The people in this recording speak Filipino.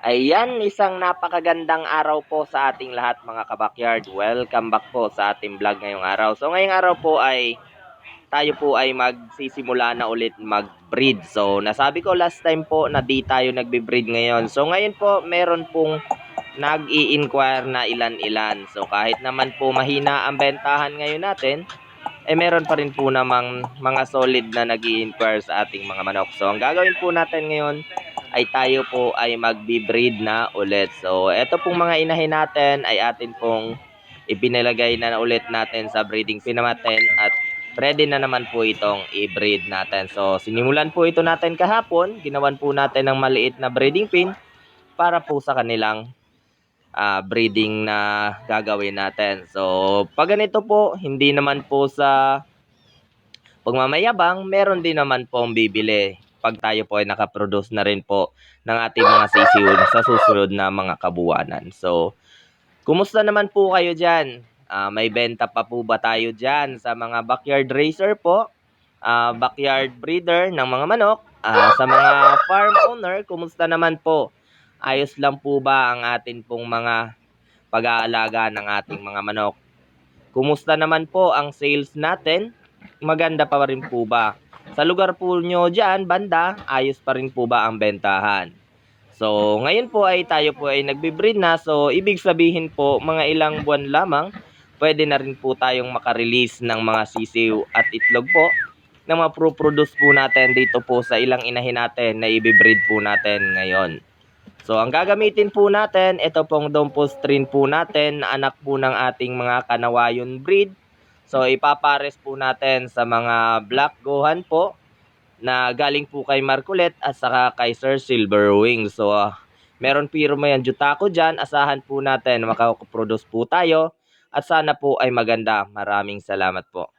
Ayan, isang napakagandang araw po sa ating lahat mga kabakyard. Welcome back po sa ating vlog ngayong araw. So ngayong araw po ay tayo po ay magsisimula na ulit mag-breed. So nasabi ko last time po na di tayo nagbe-breed ngayon. So ngayon po meron pong nag-i-inquire na ilan-ilan. So kahit naman po mahina ang bentahan ngayon natin, meron pa rin po namang mga solid na nag-i-inquire sa ating mga manok. So ang gagawin po natin ngayon ay tayo po ay magbi-breed na ulit. So eto pong mga inahin natin ay atin pong ipinilagay na ulit natin sa breeding pin natin at ready na naman po itong i-breed natin. So sinimulan po ito natin kahapon, ginawan po natin ng maliit na breeding pin para po sa kanilang breeding na gagawin natin. So pag ganito po, hindi naman po sa pagmamayabang, meron din naman pong bibili pag tayo po ay nakaproduce na rin po ng ating mga sisiw sa susunod na mga kabuwanan. So, kumusta naman po kayo dyan? May benta pa po ba tayo dyan sa mga backyard racer po? Backyard breeder ng mga manok? Sa mga farm owner, kumusta naman po? Ayos lang po ba ang atin pong mga pag-aalaga ng ating mga manok? Kumusta naman po ang sales natin? Maganda pa rin po ba? Sa lugar po nyo dyan, banda, ayos pa rin po ba ang bentahan? So, ngayon po ay tayo po ay nagbe-breed na. So, ibig sabihin po, mga ilang buwan lamang, pwede na rin po tayong makarelease ng mga sisiw at itlog po na maproproduce po natin dito po sa ilang inahin natin na i-breed po natin ngayon. So, ang gagamitin po natin, ito pong Dompo strain po natin na anak po ng ating mga Kanawayon breed. So, ipapares po natin sa mga Black Gohan po na galing po kay Marcolet at saka kay Sir Silverwing. So, meron pirma yan Jutako dyan. Asahan po natin makaproduce po tayo at sana po ay maganda. Maraming salamat po.